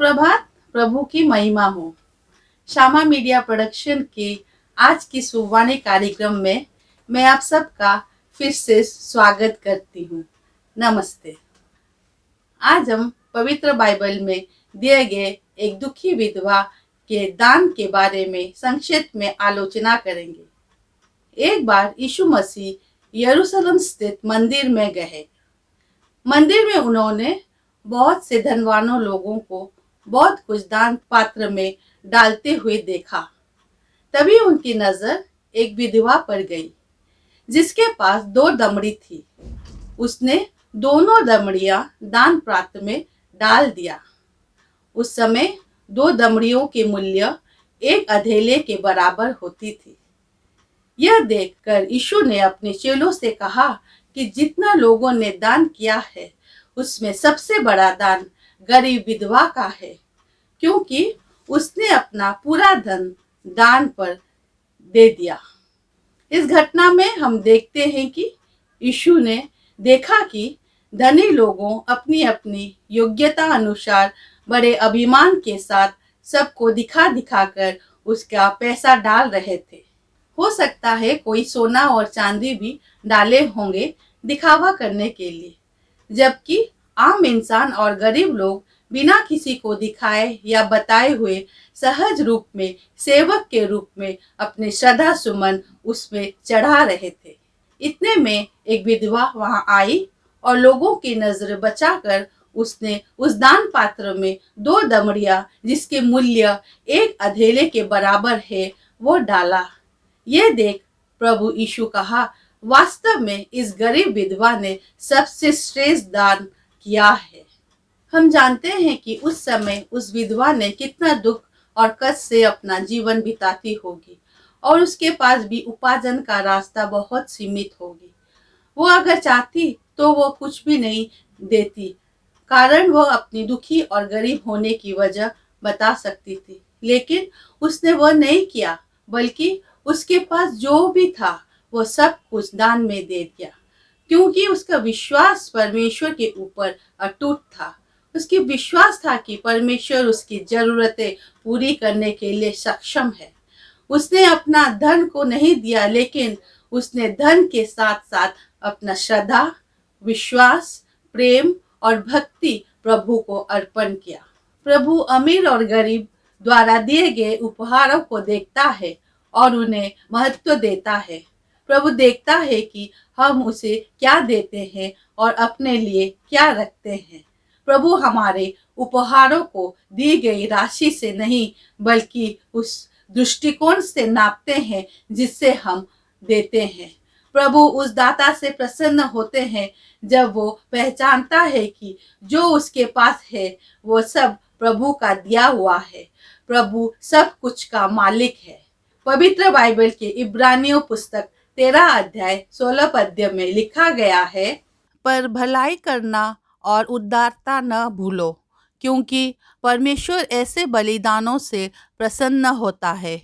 सुप्रभात। प्रभु की महिमा हो। श्यामा मीडिया प्रोडक्शन के आज की सुबवाणी कार्यक्रम में मैं आप सबका फिर से स्वागत करती हूँ। नमस्ते। आज हम पवित्र बाइबल में दिए गए एक दुखी विधवा के दान के बारे में संक्षेप में आलोचना करेंगे। एक बार यीशु मसीह यरूशलेम स्थित मंदिर में गए। मंदिर में उन्होंने बहुत से धनवानों लोगों को बहुत कुछ दान पात्र में डालते हुए देखा। तभी उनकी नजर एक विधवा पर गई जिसके पास 2 दमड़ी थी। उसने दोनों दमड़ियां दान पात्र में डाल दिया। उस समय 2 दमड़ियों के मूल्य 1 अधेले के बराबर होती थी। यह देखकर यीशु ने अपने चेलों से कहा कि जितना लोगों ने दान किया है उसमें सबसे बड़ा दान गरीब विधवा का है, क्योंकि उसने अपना पूरा धन दान पर दे दिया। इस घटना में हम देखते हैं कि यीशु ने देखा कि धनी लोगों अपनी अपनी योग्यता अनुसार बड़े अभिमान के साथ सबको दिखा दिखा कर उसका पैसा डाल रहे थे। हो सकता है कोई सोना और चांदी भी डाले होंगे दिखावा करने के लिए, जबकि आम इंसान और गरीब लोग बिना किसी को दिखाए या बताए हुए सहज रूप में सेवक के रूप में अपने श्रद्धा सुमन उसमें चढ़ा रहे थे। इतने में एक विधवा वहां आई और लोगों की नजर बचाकर उसने उस दान पात्र में 2 दमड़ियां जिसके मूल्य 1 अधेले के बराबर है वो डाला। ये देख प्रभु यीशु कहा, वास्तव में इस गरीब विधवा ने सबसे श्रेष्ठ दान किया है। हम जानते हैं कि उस समय उस विधवा ने कितना दुख और कष्ट से अपना जीवन बिताती होगी और उसके पास भी उपार्जन का रास्ता बहुत सीमित होगी। वो अगर चाहती तो वो कुछ भी नहीं देती, कारण वो अपनी दुखी और गरीब होने की वजह बता सकती थी, लेकिन उसने वह नहीं किया, बल्कि उसके पास जो भी था वो सब कुछ दान में दे दिया, क्योंकि उसका विश्वास परमेश्वर के ऊपर अटूट था। उसकी विश्वास था कि परमेश्वर उसकी जरूरतें पूरी करने के लिए सक्षम है। उसने अपना धन को नहीं दिया, लेकिन उसने धन के साथ साथ अपना श्रद्धा, विश्वास, प्रेम और भक्ति प्रभु को अर्पण किया। प्रभु अमीर और गरीब द्वारा दिए गए उपहारों को देखता है और उन्हें महत्व देता है। प्रभु देखता है कि हम उसे क्या देते हैं और अपने लिए क्या रखते हैं। प्रभु हमारे उपहारों को दी गई राशि से नहीं, बल्कि उस दृष्टिकोण से नापते हैं जिससे हम देते हैं। प्रभु उस दाता से प्रसन्न होते हैं जब वो पहचानता है कि जो उसके पास है वो सब प्रभु का दिया हुआ है। प्रभु सब कुछ का मालिक है। पवित्र बाइबल के इब्रानियों पुस्तक 13 अध्याय 16 पद्य में लिखा गया है, पर भलाई करना और उदारता न भूलो, क्योंकि परमेश्वर ऐसे बलिदानों से प्रसन्न होता है।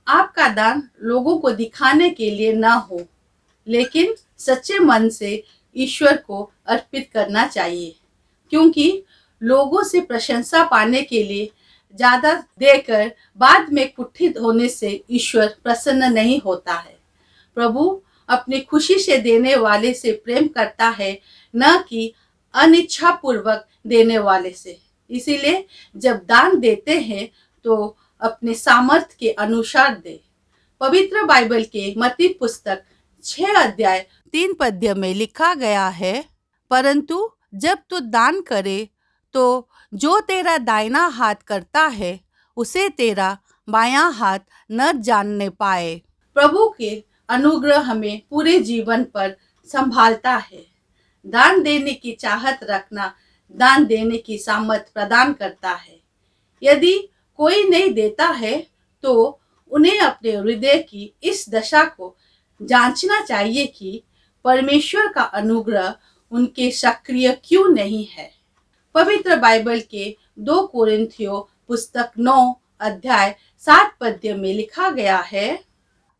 आपका दान लोगों को दिखाने के लिए न हो, लेकिन सच्चे मन से ईश्वर को अर्पित करना चाहिए, क्योंकि लोगों से प्रशंसा पाने के लिए ज्यादा देकर बाद में कुत्थित होने से ईश्वर प्रसन्न नहीं होता है। प्रभु अपनी खुशी से देने वाले से प्रेम करता है, न कि अनिच्छा पूर्वक देने वाले से। इसीलिए जब दान देते हैं तो अपने सामर्थ्य के अनुसार दे। पवित्र बाइबल के मत्ती पुस्तक 6 अध्याय 3 पद्य में लिखा गया है, परंतु जब तू दान करे तो जो तेरा दाहिना हाथ करता है उसे तेरा बायां हाथ न जानने पाए। प्रभु के अनुग्रह हमें पूरे जीवन पर संभालता है। दान देने की चाहत रखना दान देने की सामर्थ प्रदान करता है। यदि कोई नहीं देता है तो उन्हें अपने हृदय की इस दशा को जांचना चाहिए कि परमेश्वर का अनुग्रह उनके सक्रिय क्यों नहीं है। पवित्र बाइबल के 2 कोरिन्थियों पुस्तक 9 अध्याय 7 पद्य में लिखा गया है,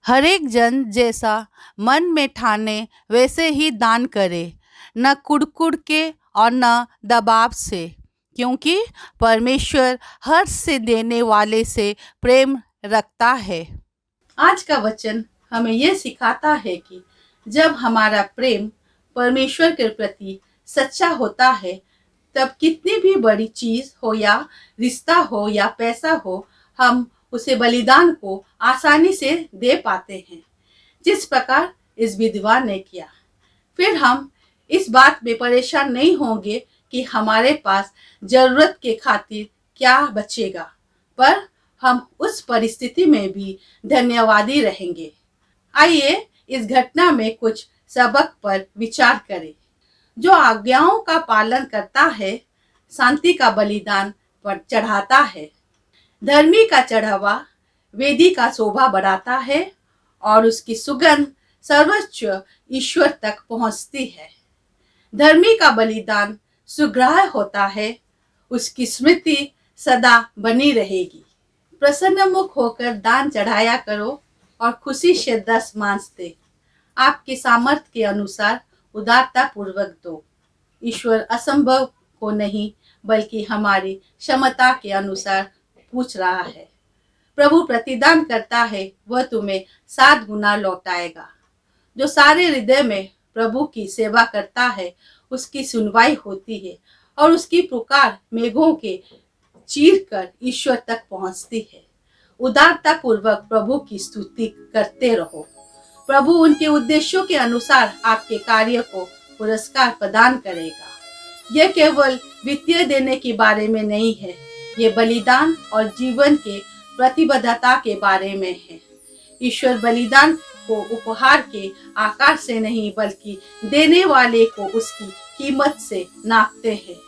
हर एक जन जैसा मन में ठाने वैसे ही दान करे, न कुड़कुड़ के और न दबाव से, क्योंकि परमेश्वर हर्ष से देने वाले से प्रेम रखता है। आज का वचन हमें यह सिखाता है कि जब हमारा प्रेम परमेश्वर के प्रति सच्चा होता है, तब कितनी भी बड़ी चीज हो या रिश्ता हो या पैसा हो, हम उसे बलिदान को आसानी से दे पाते हैं, जिस प्रकार इस विधवा ने किया। फिर हम इस बात में परेशान नहीं होंगे कि हमारे पास जरूरत के खातिर क्या बचेगा, पर हम उस परिस्थिति में भी धन्यवादी रहेंगे। आइए इस घटना में कुछ सबक पर विचार करें। जो आज्ञाओं का पालन करता है, शांति का बलिदान पर चढ़ाता है। धर्मी का चढ़ावा वेदी का शोभा बढ़ाता है और उसकी सुगंध सर्वोच्च ईश्वर तक पहुंचती है। धर्मी का बलिदान सुग्राह्य होता है, उसकी स्मृति सदा बनी रहेगी। प्रसन्न मुख होकर दान चढ़ाया करो और खुशी से 10 मांस दे। आपकी सामर्थ्य के अनुसार उदारता पूर्वक दो। ईश्वर असंभव को नहीं बल्कि हमारी क्षमता के अनुसार पूछ रहा है। प्रभु प्रतिदान करता है, वह तुम्हें 7 गुना लौटाएगा। जो सारे हृदय में प्रभु की सेवा करता है, उसकी सुनवाई होती है और उसकी पुकार मेघों के चीर कर ईश्वर तक पहुंचती है। उदारता पूर्वक प्रभु की स्तुति करते रहो। प्रभु उनके उद्देश्यों के अनुसार आपके कार्य को पुरस्कार प्रदान करेगा। यह केवल वित्तीय देने के बारे में नहीं है, ये बलिदान और जीवन के प्रतिबद्धता के बारे में है। ईश्वर बलिदान को उपहार के आकार से नहीं बल्कि देने वाले को उसकी कीमत से नापते हैं।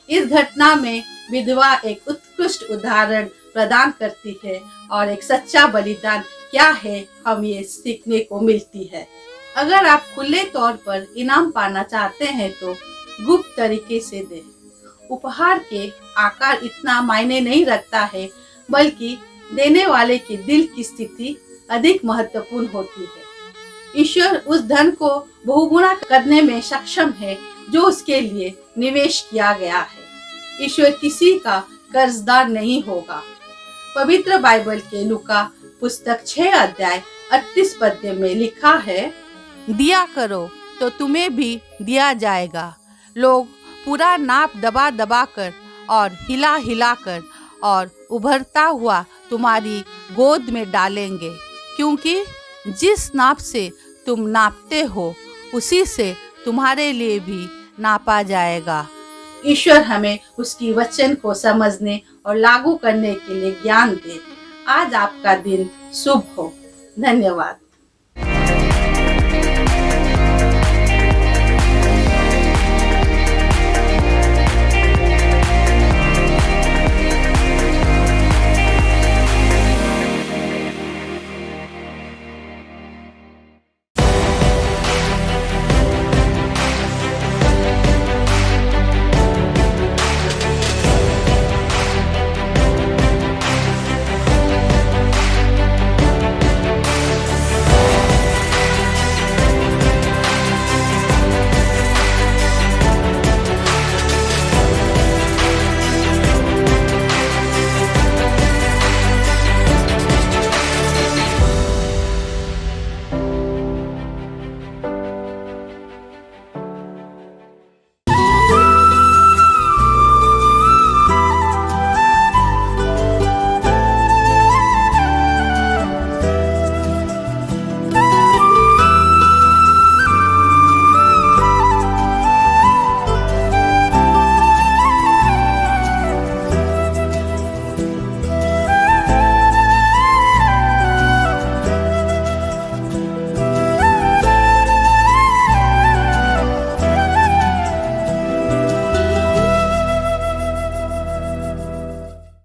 इस घटना में विधवा एक उत्कृष्ट उदाहरण प्रदान करती है और एक सच्चा बलिदान क्या है, हम ये सीखने को मिलती है। अगर आप खुले तौर पर इनाम पाना चाहते हैं तो गुप्त तरीके से दें। उपहार के आकार इतना मायने नहीं रखता है, बल्कि देने वाले के दिल की स्थिति अधिक महत्वपूर्ण होती है। ईश्वर उस धन को बहुगुणा करने में सक्षम है जो उसके लिए निवेश किया गया है। ईश्वर किसी का कर्जदार नहीं होगा। पवित्र बाइबल के लूका पुस्तक 6 अध्याय 38 पद में लिखा है, दिया करो तो तुम्हें भी दिया जाएगा। लोग पूरा नाप दबा दबा कर और हिला हिला कर और उभरता हुआ तुम्हारी गोद में डालेंगे, क्योंकि जिस नाप से तुम नापते हो उसी से तुम्हारे लिए भी नापा जाएगा। ईश्वर हमें उसकी वचन को समझने और लागू करने के लिए ज्ञान दे। आज आपका दिन शुभ हो। धन्यवाद।